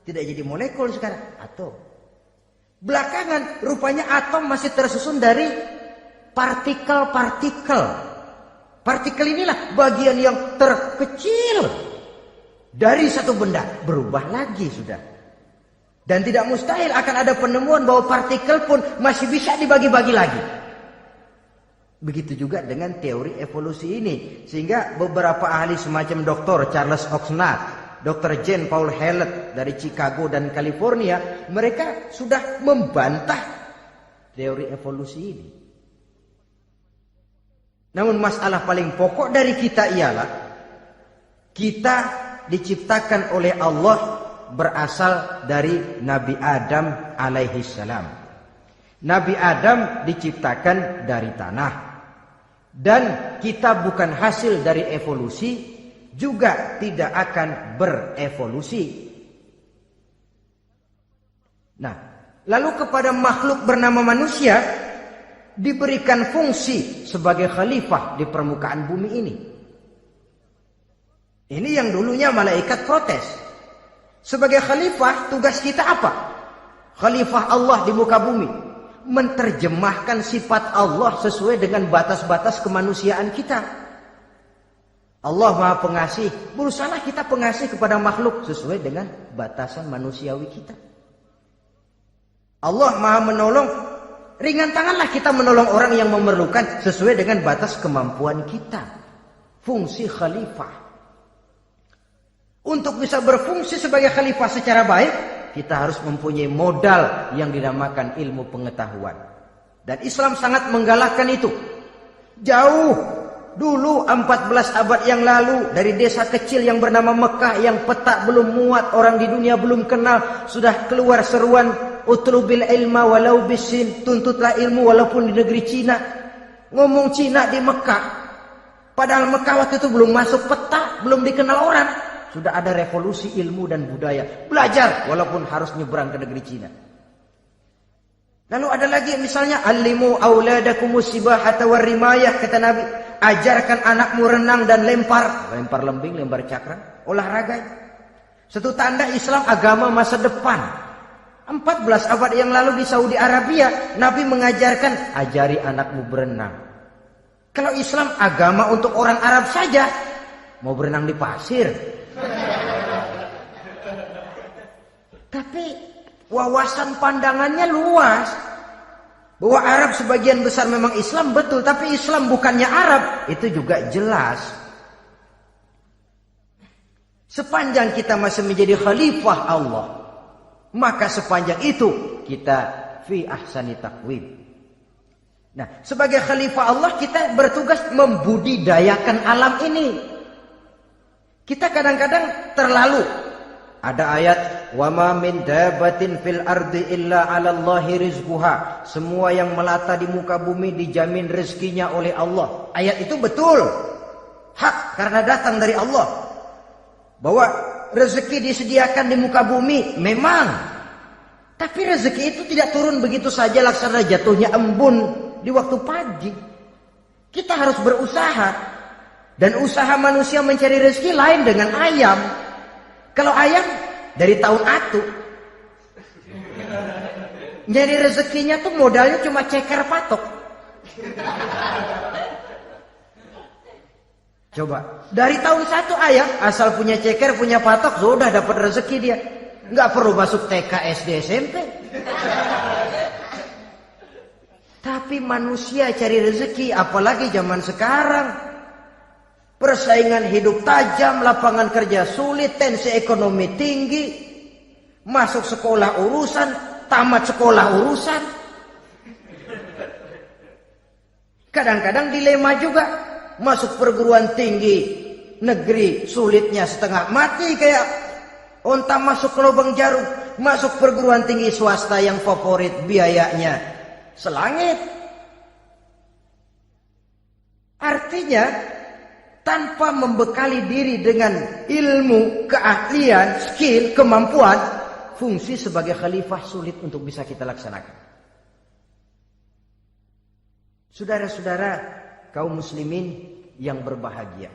Tidak jadi molekul sekarang, atom. Belakangan rupanya atom masih tersusun dari partikel-partikel. Partikel inilah bagian yang terkecil dari satu benda. Berubah lagi sudah. Dan tidak mustahil akan ada penemuan bahwa partikel pun masih bisa dibagi-bagi lagi. Begitu juga dengan teori evolusi ini. Sehingga beberapa ahli semacam Dr. Charles Oxnard, Dr. Jane Paul Hallett dari Chicago dan California, mereka sudah membantah teori evolusi ini. Namun masalah paling pokok dari kita ialah kita diciptakan oleh Allah berasal dari Nabi Adam alaihi salam. Nabi Adam diciptakan dari tanah. Dan kita bukan hasil dari evolusi, juga tidak akan berevolusi. Nah, lalu kepada makhluk bernama manusia diberikan fungsi sebagai khalifah di permukaan bumi ini. Ini yang dulunya malaikat protes. Sebagai khalifah, tugas kita apa? Khalifah Allah di muka bumi. Menerjemahkan sifat Allah sesuai dengan batas-batas kemanusiaan kita. Allah Maha Pengasih. Berusahalah kita pengasih kepada makhluk sesuai dengan batasan manusiawi kita. Allah Maha Menolong. Ringan tanganlah kita menolong orang yang memerlukan sesuai dengan batas kemampuan kita. Fungsi khalifah. Untuk bisa berfungsi sebagai khalifah secara baik, kita harus mempunyai modal yang dinamakan ilmu pengetahuan. Dan Islam sangat menggalakkan itu. Jauh dulu 14 abad yang lalu, dari desa kecil yang bernama Mekah yang peta belum muat, orang di dunia belum kenal, sudah keluar seruan utlubil ilma walau bisin, tuntutlah ilmu walaupun di negeri Cina. Ngomong Cina di Mekah, padahal Mekah waktu itu belum masuk peta, belum dikenal orang. Sudah ada revolusi ilmu dan budaya. Belajar walaupun harus nyebrang ke negeri Cina. Lalu ada lagi misalnya alimu auladakumus sibahata warrimayah, kata Nabi, ajarkan anakmu renang dan lempar lembing, lempar cakram, olahraga. Satu tanda Islam agama masa depan. 14 abad yang lalu di Saudi Arabia, Nabi mengajarkan ajari anakmu berenang. Kalau Islam agama untuk orang Arab saja, mau berenang di pasir. Tapi wawasan pandangannya luas. Bahwa Arab sebagian besar memang Islam, betul. Tapi Islam bukannya Arab, itu juga jelas. Sepanjang kita masih menjadi khalifah Allah, maka sepanjang itu kita fi ahsani taqwim. Nah, sebagai khalifah Allah kita bertugas membudidayakan alam ini. Kita kadang-kadang terlalu. Ada ayat, wa ma min dabatin fil ardi illa 'alallahi rizquha. Semua yang melata di muka bumi dijamin rezekinya oleh Allah. Ayat itu betul. Hak karena datang dari Allah. Bahwa rezeki disediakan di muka bumi memang. Tapi rezeki itu tidak turun begitu saja laksana jatuhnya embun di waktu pagi. Kita harus berusaha. Dan usaha manusia mencari rezeki lain dengan ayam. Kalau ayam dari tahun atu. Nyari rezekinya tuh modalnya cuma ceker patok. Coba, dari tahun 1 ayam asal punya ceker, punya patok, sudah dapat rezeki dia. Nggak perlu masuk TK, SD, SMP. Tapi manusia cari rezeki, apalagi zaman sekarang. Persaingan hidup tajam, lapangan kerja sulit, tensi ekonomi tinggi. Masuk sekolah urusan, tamat sekolah urusan. Kadang-kadang dilema juga. Masuk perguruan tinggi negeri sulitnya setengah mati kayak onta masuk ke lubang jarum. Masuk perguruan tinggi swasta yang favorit biayanya selangit. Artinya tanpa membekali diri dengan ilmu, keahlian, skill, kemampuan, fungsi sebagai khalifah sulit untuk bisa kita laksanakan. Saudara-saudara kaum muslimin yang berbahagia.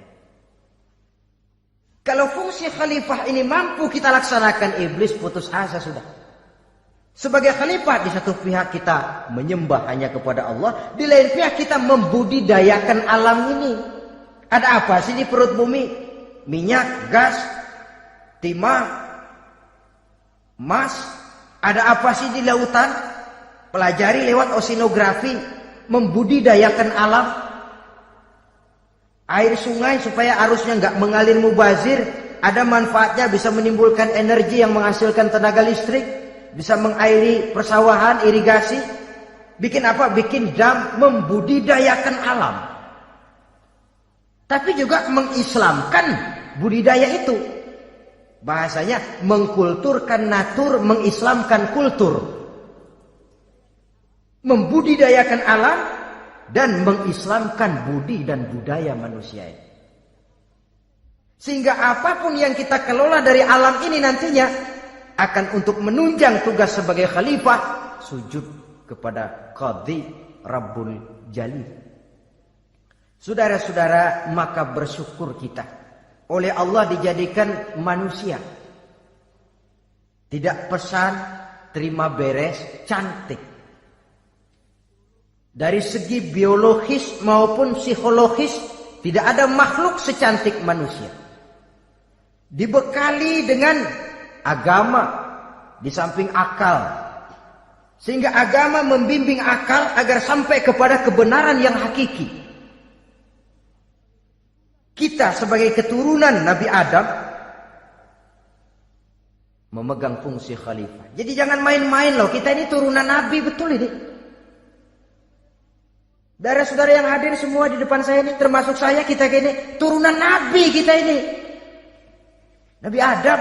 Kalau fungsi khalifah ini mampu kita laksanakan, iblis putus asa sudah. Sebagai khalifah, di satu pihak kita menyembah hanya kepada Allah, di lain pihak kita membudidayakan alam ini. Ada apa sih di perut bumi? Minyak, gas, timah, emas. Ada apa sih di lautan? Pelajari lewat oceanografi, membudidayakan alam. Air sungai supaya arusnya nggak mengalir mubazir, ada manfaatnya, bisa menimbulkan energi yang menghasilkan tenaga listrik, bisa mengairi persawahan, irigasi. Bikin apa? Bikin dam, membudidayakan alam. Tapi juga mengislamkan budidaya itu. Bahasanya mengkulturkan natur, mengislamkan kultur. Membudidayakan alam dan mengislamkan budi dan budaya manusia ini. Sehingga apapun yang kita kelola dari alam ini nantinya akan untuk menunjang tugas sebagai khalifah, sujud kepada Qadhi Rabbul Jalil. Saudara-saudara, maka bersyukur kita oleh Allah dijadikan manusia. Tidak pesan, terima beres, cantik. Dari segi biologis maupun psikologis, tidak ada makhluk secantik manusia. Dibekali dengan agama di samping akal. Sehingga agama membimbing akal agar sampai kepada kebenaran yang hakiki. Kita sebagai keturunan Nabi Adam memegang fungsi khalifah. Jadi jangan main-main loh, kita ini turunan Nabi, betul ini. Saudara-saudara yang hadir semua di depan saya ini, termasuk saya, kita gini, turunan Nabi kita ini. Nabi Adam.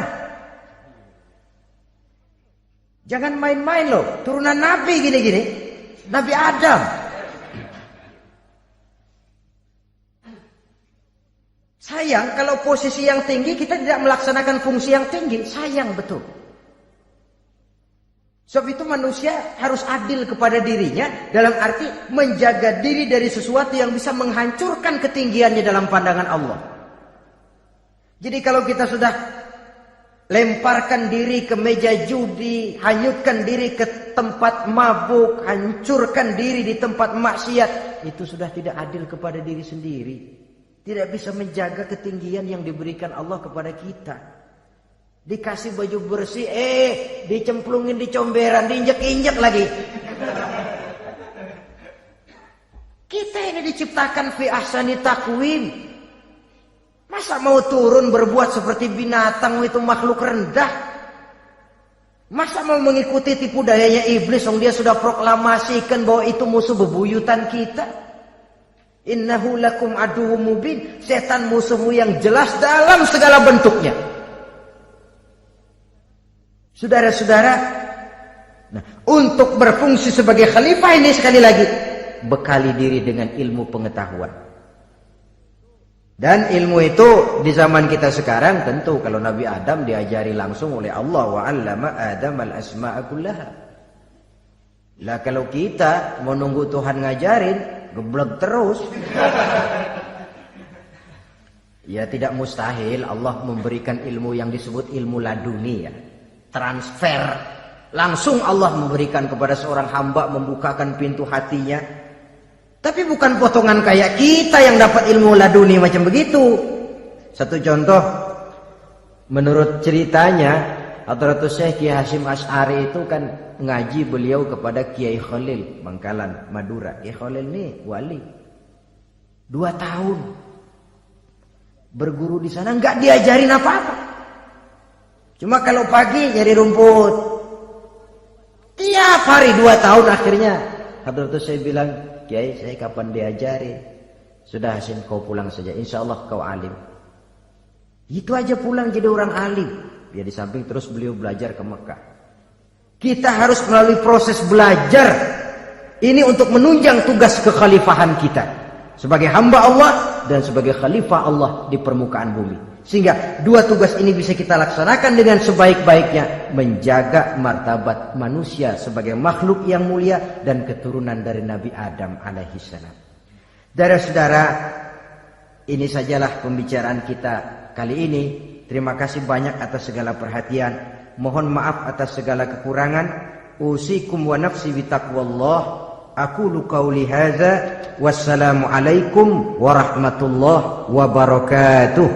Jangan main-main loh, turunan Nabi gini-gini. Nabi Adam. Sayang kalau posisi yang tinggi kita tidak melaksanakan fungsi yang tinggi. Sayang betul. Sebab itu manusia harus adil kepada dirinya. Dalam arti menjaga diri dari sesuatu yang bisa menghancurkan ketinggiannya dalam pandangan Allah. Jadi kalau kita sudah lemparkan diri ke meja judi, hanyutkan diri ke tempat mabuk, hancurkan diri di tempat maksiat, itu sudah tidak adil kepada diri sendiri. Tidak bisa menjaga ketinggian yang diberikan Allah kepada kita. Dikasih baju bersih, dicemplungin di comberan, diinjek-injek lagi. Kita ini diciptakan fi ahsani taqwim. Masa mau turun berbuat seperti binatang, itu makhluk rendah? Masa mau mengikuti tipu dayanya iblis, dia sudah proklamasikan bahwa itu musuh bebuyutan kita? Innahu lakum aduwwum mubin. Setan musuhmu yang jelas dalam segala bentuknya. Saudara-saudara, nah, untuk berfungsi sebagai khalifah ini sekali lagi bekali diri dengan ilmu pengetahuan. Dan ilmu itu di zaman kita sekarang tentu kalau Nabi Adam diajari langsung oleh Allah, wa 'allama Adam al-asma'a kullaha. Lah kalau kita mau nunggu Tuhan ngajarin, geblek terus. Ya tidak mustahil Allah memberikan ilmu yang disebut ilmu laduni ya. Transfer. Langsung Allah memberikan kepada seorang hamba, membukakan pintu hatinya. Tapi bukan potongan kayak kita yang dapat ilmu laduni macam begitu. Satu contoh, menurut ceritanya, Hadratus Syekh Kiai Hasyim Asy'ari itu kan ngaji beliau kepada Kiai Khalil Bangkalan, Madura. Kiai Khalil ini wali. 2 tahun berguru di sana nggak diajarin apa-apa. Cuma kalau pagi nyari rumput. Tiap hari 2 tahun akhirnya Hadratus Syekh bilang, Kiai, saya kapan diajari? Sudah Hasyim, kau pulang saja. Insya Allah kau alim. Itu aja pulang jadi orang alim. Dia di samping terus beliau belajar ke Mekah. Kita harus melalui proses belajar. Ini untuk menunjang tugas kekhalifahan kita. Sebagai hamba Allah dan sebagai khalifah Allah di permukaan bumi. Sehingga 2 tugas ini bisa kita laksanakan dengan sebaik-baiknya. Menjaga martabat manusia sebagai makhluk yang mulia dan keturunan dari Nabi Adam alaihissalam. Saudara-saudara, ini sajalah pembicaraan kita kali ini. Terima kasih banyak atas segala perhatian. Mohon maaf atas segala kekurangan. Usikum wa nafsi bitaqwallah. Aqulu qauli hadza. Wassalamu alaikum warahmatullahi wabarakatuh.